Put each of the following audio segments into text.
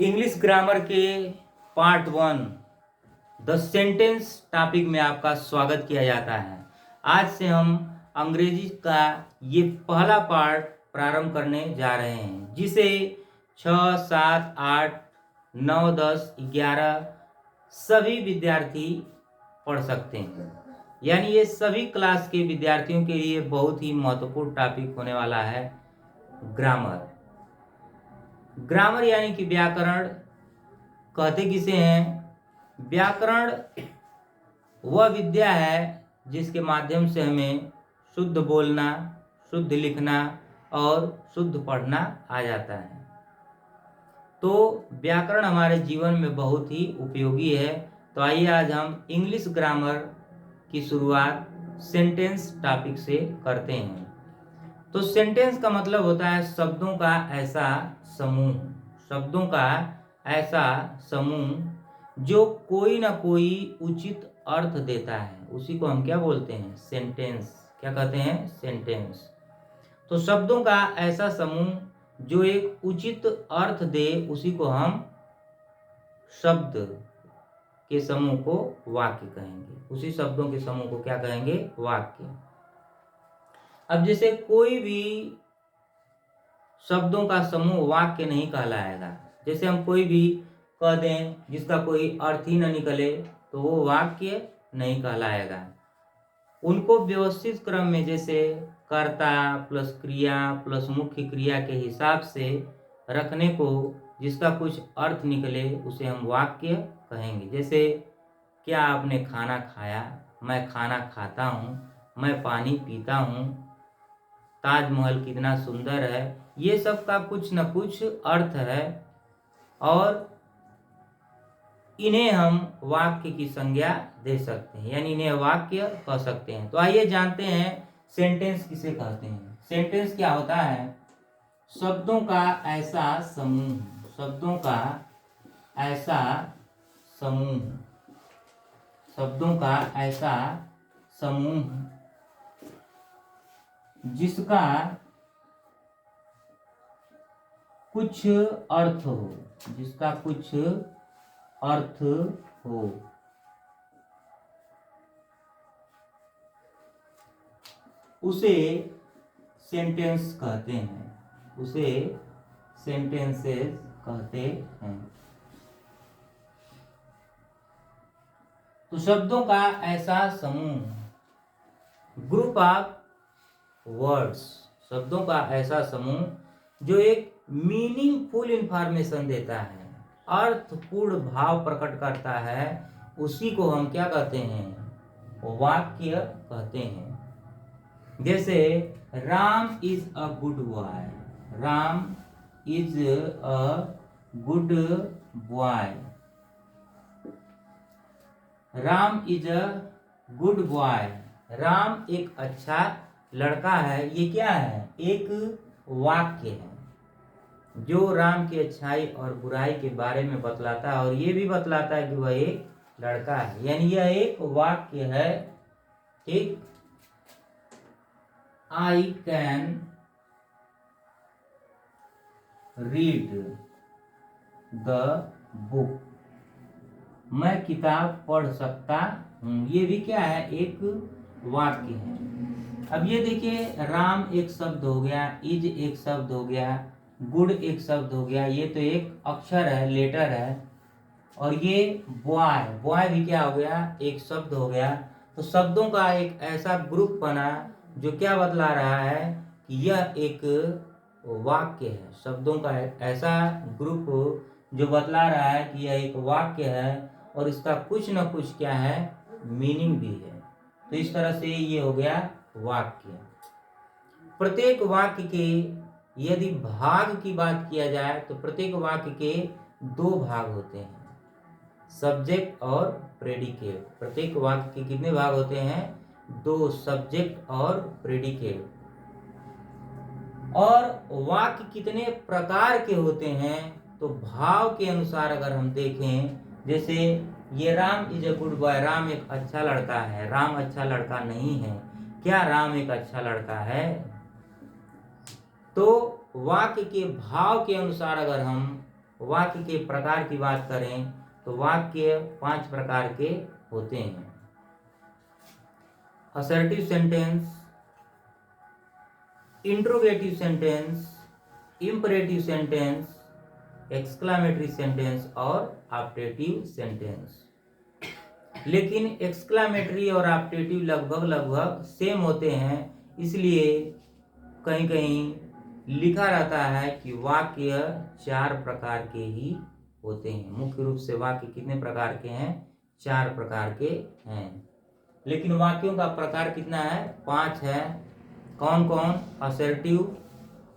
English grammar के part 1 the sentence topic में आपका स्वागत किया जाता है। आज से हम अंग्रेजी का ये पहला पार्ट प्रारंभ करने जा रहे हैं, जिसे 6, 7, 8, 9, 10, 11 सभी विद्यार्थी पढ़ सकते हैं। यानी ये सभी क्लास के विद्यार्थियों के लिए बहुत ही महत्वपूर्ण टॉपिक होने वाला है ग्रामर। ग्रामर यानी कि व्याकरण कहते किसे हैं? व्याकरण वह विद्या है जिसके माध्यम से हमें शुद्ध बोलना, शुद्ध लिखना और शुद्ध पढ़ना आ जाता है। तो व्याकरण हमारे जीवन में बहुत ही उपयोगी है। तो आइए आज हम इंग्लिश ग्रामर की शुरुआत सेंटेंस टॉपिक से करते हैं। तो सेंटेंस का मतलब होता है शब्दों का ऐसा समूह, शब्दों का ऐसा समूह जो कोई ना कोई उचित अर्थ देता है, उसी को हम क्या बोलते हैं? सेंटेंस। क्या कहते हैं? सेंटेंस। तो शब्दों का ऐसा समूह जो एक उचित अर्थ दे, उसी को हम शब्द के समूह को वाक्य कहेंगे। उसी शब्दों के समूह को क्या कहेंगे? वाक्य। अब जैसे कोई भी शब्दों का समूह वाक्य नहीं कहलाएगा। जैसे हम कोई भी कह दें जिसका कोई अर्थ ही न निकले तो वो वाक्य नहीं कहलाएगा। उनको व्यवस्थित क्रम में, जैसे कर्ता प्लस क्रिया प्लस मुख्य क्रिया के हिसाब से रखने को, जिसका कुछ अर्थ निकले उसे हम वाक्य कहेंगे। जैसे क्या आपने खाना खाया? मैं खाना खाता हूँ। मैं पानी पीता हूँ। ताजमहल कितना सुंदर है। ये सब का कुछ न कुछ अर्थ है और इन्हें हम वाक्य की संज्ञा दे सकते हैं, यानी इन्हें वाक्य कह सकते हैं। तो आइए जानते हैं सेंटेंस किसे कहते हैं। सेंटेंस क्या होता है? शब्दों का ऐसा समूह, शब्दों का ऐसा समूह, शब्दों का ऐसा समूह जिसका कुछ अर्थ हो, जिसका कुछ अर्थ हो। उसे सेंटेंस कहते हैं, उसे सेंटेंसेस कहते हैं। तो शब्दों का ऐसा समूह, ग्रुप ऑफ वर्ड्स, शब्दों का ऐसा समूह जो एक मीनिंगफुल इंफॉर्मेशन देता है, अर्थपूर्ण भाव प्रकट करता है, उसी को हम क्या कहते हैं? वाक्य कहते हैं। जैसे Ram is a good boy, Ram is a good boy, Ram is a good boy. Ram एक अच्छा लड़का है। ये क्या है? एक वाक्य है जो राम की अच्छाई और बुराई के बारे में बतलाता है और ये भी बतलाता है कि वह एक लड़का है, यानी यह एक वाक्य है। ठीक। I can read the book, मैं किताब पढ़ सकता हूँ। ये भी क्या है? एक वाक्य है। अब ये देखिए, राम एक शब्द हो गया, इज एक शब्द हो गया, गुड एक शब्द हो गया, ये तो एक अक्षर है, लेटर है। और ये बॉय, बॉय भी क्या हो गया? एक शब्द हो गया। तो शब्दों का एक ऐसा ग्रुप बना जो क्या बतला रहा है कि यह एक वाक्य है। शब्दों का एक ऐसा ग्रुप जो बतला रहा है कि यह एक वाक्य है और इसका कुछ न कुछ क्या है? मीनिंग भी है। तो इस तरह से ये हो गया वाक्य। प्रत्येक वाक्य के यदि भाग की बात किया जाए तो प्रत्येक वाक्य के 2 भाग होते हैं, सब्जेक्ट और प्रेडिकेट। प्रत्येक वाक्य के कितने भाग होते हैं? 2, सब्जेक्ट और प्रेडिकेट। और वाक्य कितने प्रकार के होते हैं? तो भाव के अनुसार अगर हम देखें, जैसे ये Ram is a good boy, Ram एक अच्छा लड़का है। राम अच्छा लड़का नहीं है। क्या राम एक अच्छा लड़का है? तो वाक्य के भाव के अनुसार अगर हम वाक्य के प्रकार की बात करें तो वाक्य 5 प्रकार के होते हैं। Assertive sentence, interrogative sentence, imperative sentence, exclamatory sentence और ऑप्टेटिव सेंटेंस। लेकिन एक्सक्लामेटरी और ऑप्टेटिव लगभग सेम होते हैं, इसलिए कहीं कहीं लिखा रहता है कि वाक्य 4 प्रकार के ही होते हैं। मुख्य रूप से वाक्य कितने प्रकार के हैं? 4 प्रकार के हैं, लेकिन वाक्यों का प्रकार कितना है? 5 है। कौन कौन? असर्टिव,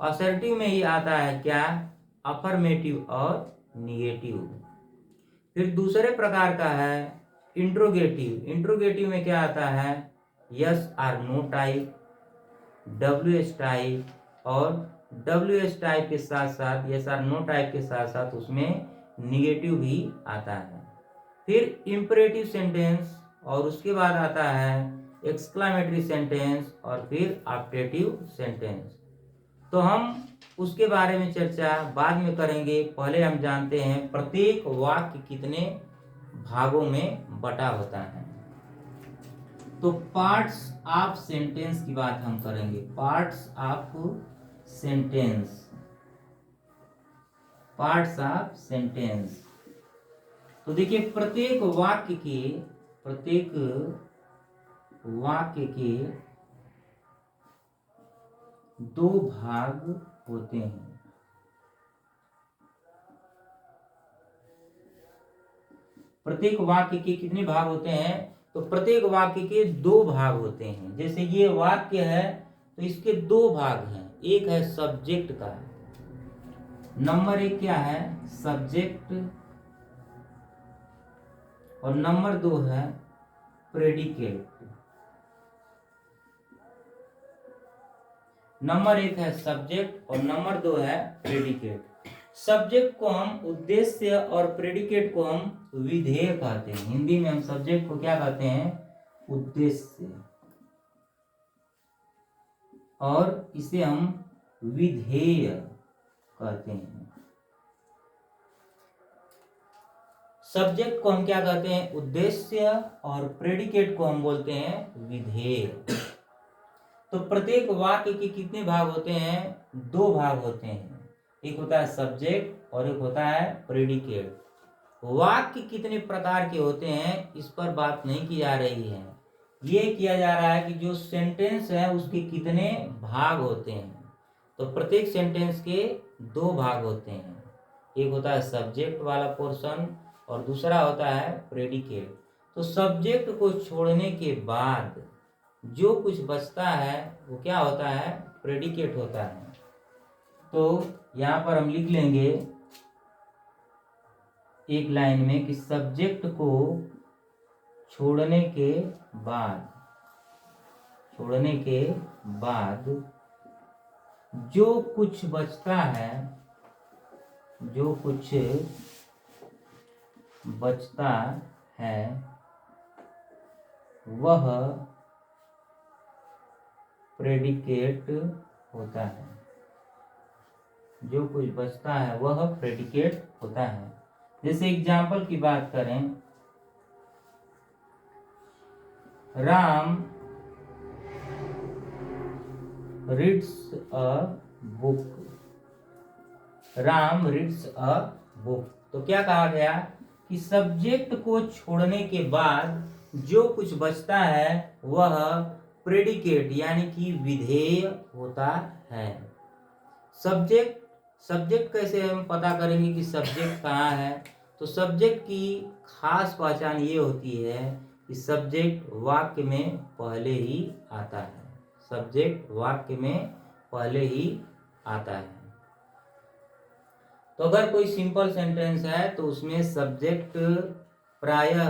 असर्टिव में ही आता है क्या? अफर्मेटिव और निगेटिव। फिर दूसरे प्रकार का है इंट्रोगेटिव। इंट्रोगेटिव में क्या आता है? Yes or no type, WH type, और WH टाइप के साथ साथ यस आर नो टाइप के साथ साथ उसमें निगेटिव भी आता है। फिर इंपरेटिव सेंटेंस, और उसके बाद आता है एक्सक्लामेटरी सेंटेंस, और फिर ऑप्टेटिव सेंटेंस। तो हम उसके बारे में चर्चा बाद में करेंगे। पहले हम जानते हैं प्रत्येक वाक्य कितने भागों में बटा होता है। तो पार्ट्स ऑफ सेंटेंस की बात हम करेंगे। Parts of sentence, parts of sentence. तो देखिए प्रत्येक वाक्य के 2 भाग होते हैं। प्रत्येक वाक्य के कितने भाग होते हैं? तो प्रत्येक वाक्य के 2 भाग होते हैं। जैसे ये वाक्य है तो इसके 2 भाग हैं। एक है सब्जेक्ट का, नंबर 1 क्या है? सब्जेक्ट, और नंबर 2 है प्रेडिकेट। नंबर 1 है सब्जेक्ट और नंबर 2 है प्रेडिकेट। सब्जेक्ट को हम उद्देश्य और प्रेडिकेट को हम विधेय कहते हैं। हिंदी में हम सब्जेक्ट को क्या कहते हैं? उद्देश्य, और इसे हम विधेय कहते हैं। सब्जेक्ट को हम क्या कहते हैं? उद्देश्य, और प्रेडिकेट को हम बोलते हैं विधेय। तो प्रत्येक वाक्य के कितने भाग होते हैं? 2 भाग होते हैं। एक होता है सब्जेक्ट और एक होता है प्रेडिकेट। वाक्य कितने प्रकार के होते हैं इस पर बात नहीं की जा रही है। ये किया जा रहा है कि जो सेंटेंस है उसके कितने भाग होते हैं। तो प्रत्येक सेंटेंस के 2 भाग होते हैं। एक होता है सब्जेक्ट वाला पोर्शन और दूसरा होता है प्रेडिकेट। तो सब्जेक्ट को छोड़ने के बाद जो कुछ बचता है वो क्या होता है? प्रेडिकेट होता है। तो यहाँ पर हम लिख लेंगे एक लाइन में कि सब्जेक्ट को छोड़ने के बाद जो कुछ बचता है, वह प्रेडिकेट होता है। जो कुछ बचता है वह प्रेडिकेट होता है। जैसे एग्जाम्पल की बात करें, Ram reads a book. Ram reads a book. तो क्या कहा गया कि सब्जेक्ट को छोड़ने के बाद जो कुछ बचता है वह प्रेडिकेट यानी कि विधेय होता है। सब्जेक्ट कैसे हम पता करेंगे कि सब्जेक्ट कहाँ है? तो सब्जेक्ट की खास पहचान ये होती है कि सब्जेक्ट वाक्य में पहले ही आता है। सब्जेक्ट वाक्य में पहले ही आता है। तो अगर कोई सिंपल सेंटेंस है तो उसमें सब्जेक्ट प्रायः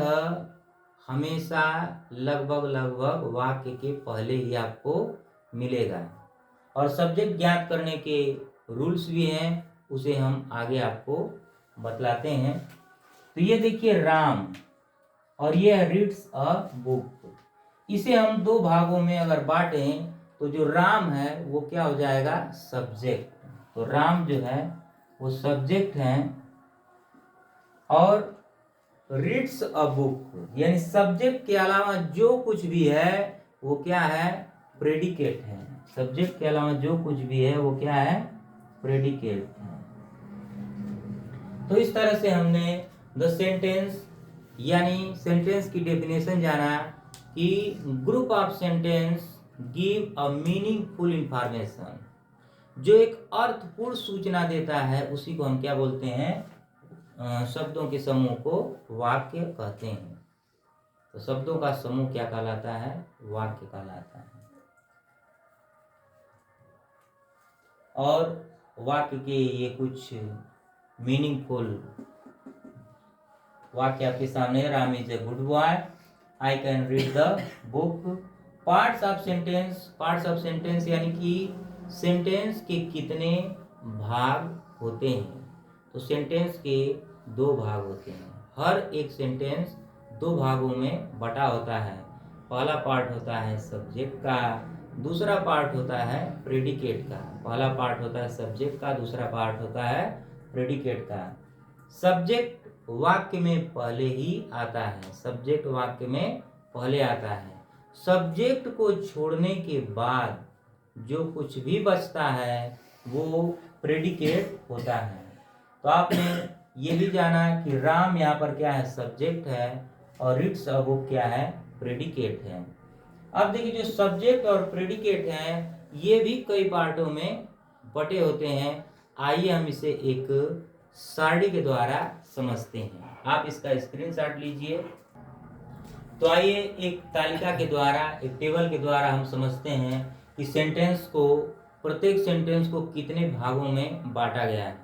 हमेशा लगभग वाक्य के पहले ही आपको मिलेगा। और सब्जेक्ट ज्ञात करने के रूल्स भी हैं, उसे हम आगे आपको बतलाते हैं। तो ये देखिए राम, और ये है रीड्स अ बुक। इसे हम 2 भागों में अगर बांटें तो जो राम है वो क्या हो जाएगा? सब्जेक्ट। तो राम जो है वो सब्जेक्ट है और रीड्स अ बुक, यानी सब्जेक्ट के अलावा जो कुछ भी है वो क्या है, प्रेडिकेट है। सब्जेक्ट के अलावा जो कुछ भी है वो क्या है, प्रेडिकेट है। तो इस तरह से हमने द सेंटेंस यानी सेंटेंस की डेफिनेशन जाना कि group of sentence give a meaningful information, जो एक अर्थपूर्ण सूचना देता है उसी को हम क्या बोलते हैं, शब्दों के समूह को वाक्य कहते हैं। तो शब्दों का समूह क्या कहलाता है, वाक्य कहलाता है। और वाक्य के ये कुछ मीनिंगफुल वाक्य आपके सामने, Ram is a good boy, I can read the book. Parts of sentence यानी कि सेंटेंस के कितने भाग होते हैं। तो सेंटेंस के 2 भाग होते हैं। हर एक सेंटेंस 2 भागों में बटा होता है। पहला पार्ट होता है सब्जेक्ट का, दूसरा पार्ट होता है प्रेडिकेट का। पहला पार्ट होता है सब्जेक्ट का, दूसरा पार्ट होता है प्रेडिकेट का। सब्जेक्ट वाक्य में पहले ही आता है, सब्जेक्ट वाक्य में पहले आता है। सब्जेक्ट को छोड़ने के बाद जो कुछ भी बचता है वो प्रेडिकेट होता है। तो आपने ये भी जाना कि राम यहाँ पर क्या है, सब्जेक्ट है, और रीड्स अ बुक क्या है, प्रेडिकेट है। अब देखिए जो सब्जेक्ट और प्रेडिकेट हैं ये भी कई पार्टों में बटे होते हैं। आइए हम इसे एक सारणी के द्वारा समझते हैं। आप इसका स्क्रीनशॉट लीजिए। तो आइए एक तालिका के द्वारा, एक टेबल के द्वारा हम समझते हैं कि प्रत्येक सेंटेंस को कितने भागों में बांटा गया है।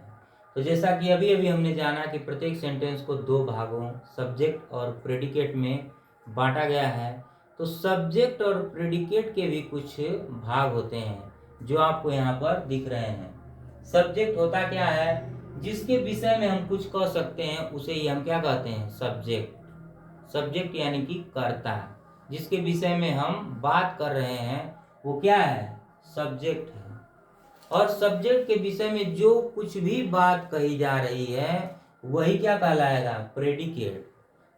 तो जैसा कि अभी अभी हमने जाना कि प्रत्येक सेंटेंस को 2 भागों सब्जेक्ट और प्रेडिकेट में बांटा गया है। तो सब्जेक्ट और प्रेडिकेट के भी कुछ भाग होते हैं जो आपको यहाँ पर दिख रहे हैं। सब्जेक्ट होता क्या है, जिसके विषय में हम कुछ कह सकते हैं उसे ही हम क्या कहते हैं, सब्जेक्ट। सब्जेक्ट यानी कि कर्ता, जिसके विषय में हम बात कर रहे हैं वो क्या है, सब्जेक्ट है। और सब्जेक्ट के विषय में जो कुछ भी बात कही जा रही है वही क्या कहलाएगा, प्रेडिकेट।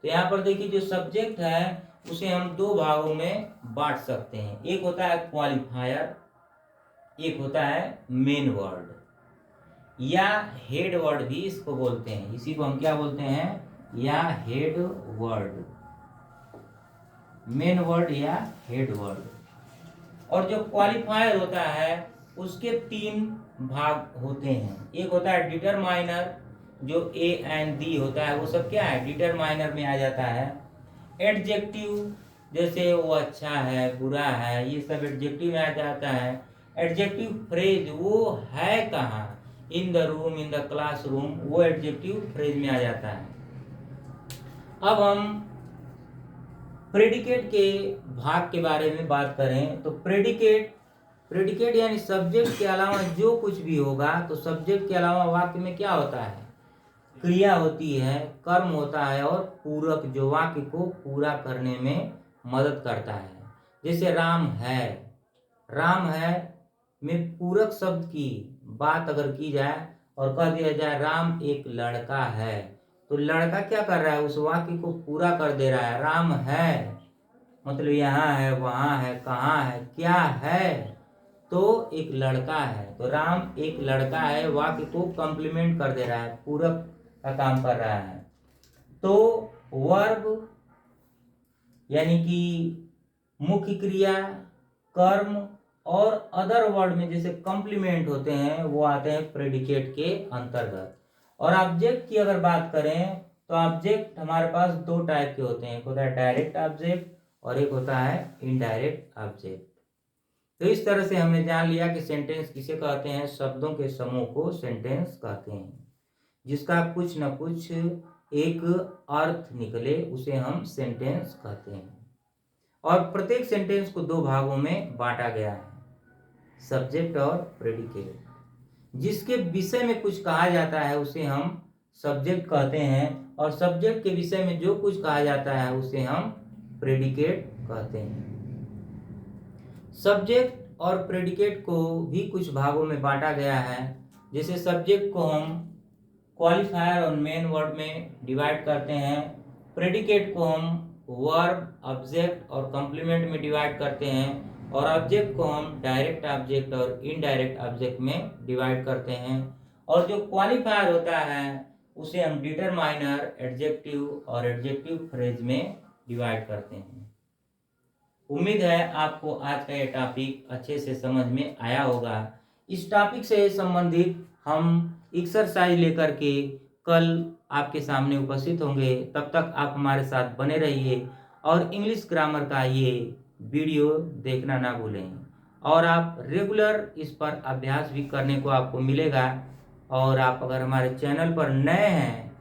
तो यहाँ पर देखिए जो सब्जेक्ट है उसे हम 2 भागों में बांट सकते हैं। एक होता है क्वालिफायर, एक होता है मेन वर्ड या हेड वर्ड भी इसको बोलते हैं। इसी को हम क्या बोलते हैं, या हेड वर्ड, मेन वर्ड या हेड वर्ड। और जो क्वालिफायर होता है उसके 3 भाग होते हैं। एक होता है डिटरमाइनर, जो ए एंड दी होता है वो सब क्या है, डिटरमाइनर में आ जाता है। एडजेक्टिव, जैसे वो अच्छा है, बुरा है, ये सब एडजेक्टिव में आ जाता है। एडजेक्टिव फ्रेज, वो है कहाँ, in the room, in the classroom, वो एडजेक्टिव फ्रेज में आ जाता है। अब हम प्रेडिकेट के भाग के बारे में बात करें तो प्रेडिकेट यानी सब्जेक्ट के अलावा जो कुछ भी होगा। तो सब्जेक्ट के अलावा वाक्य में क्या होता है, क्रिया होती है, कर्म होता है, और पूरक जो वाक्य को पूरा करने में मदद करता है। जैसे राम है में पूरक शब्द की बात अगर की जाए और कह दिया जाए राम एक लड़का है, तो लड़का क्या कर रहा है, उस वाक्य को पूरा कर दे रहा है। राम है मतलब यहाँ है, वहाँ है, कहाँ है, क्या है, तो एक लड़का है। तो राम एक लड़का है वाक्य को कॉम्प्लीमेंट कर दे रहा है, पूरक का काम कर रहा है। तो वर्ब यानी कि मुख्य क्रिया, कर्म और अदर वर्ड में जैसे कॉम्प्लीमेंट होते हैं वो आते हैं प्रेडिकेट के अंतर्गत। और ऑब्जेक्ट की अगर बात करें तो ऑब्जेक्ट हमारे पास 2 टाइप के होते हैं, एक होता है डायरेक्ट ऑब्जेक्ट और एक होता है इनडायरेक्ट ऑब्जेक्ट। तो इस तरह से हमने जान लिया कि सेंटेंस किसे कहते हैं, शब्दों के समूह को सेंटेंस कहते हैं, जिसका कुछ न कुछ एक अर्थ निकले उसे हम सेंटेंस कहते हैं। और प्रत्येक सेंटेंस को 2 भागों में बांटा गया है, सब्जेक्ट और प्रेडिकेट। जिसके विषय में कुछ कहा जाता है उसे हम सब्जेक्ट कहते हैं, और सब्जेक्ट के विषय में जो कुछ कहा जाता है उसे हम प्रेडिकेट कहते हैं। सब्जेक्ट और प्रेडिकेट को भी कुछ भागों में बांटा गया है। जैसे सब्जेक्ट को हम क्वालिफायर और मेन वर्ड में डिवाइड करते हैं। प्रेडिकेट को हम वर्ब, ऑब्जेक्ट और कॉम्प्लीमेंट में डिवाइड करते हैं, और ऑब्जेक्ट को हम डायरेक्ट ऑब्जेक्ट और इनडायरेक्ट ऑब्जेक्ट में डिवाइड करते हैं। और जो क्वालिफायर होता है उसे हम डिटरमाइनर, एडजेक्टिव और एडजेक्टिव फ्रेज में डिवाइड करते हैं। उम्मीद है आपको आज का ये टॉपिक अच्छे से समझ में आया होगा। इस टॉपिक से संबंधित हम एक्सरसाइज लेकर के कल आपके सामने उपस्थित होंगे। तब तक आप हमारे साथ बने रहिए और इंग्लिश ग्रामर का ये वीडियो देखना ना भूलें। और आप रेगुलर इस पर अभ्यास भी करने को आपको मिलेगा। और आप अगर हमारे चैनल पर नए हैं,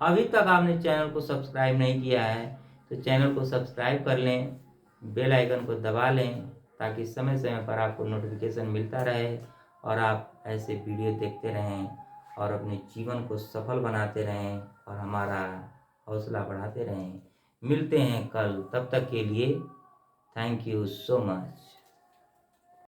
अभी तक आपने चैनल को सब्सक्राइब नहीं किया है, तो चैनल को सब्सक्राइब कर लें, बेल आइकन को दबा लें, ताकि समय समय पर आपको नोटिफिकेशन मिलता रहे और आप ऐसे वीडियो देखते रहें और अपने जीवन को सफल बनाते रहें और हमारा हौसला बढ़ाते रहें। मिलते हैं कल, तब तक के लिए थैंक यू सो मच।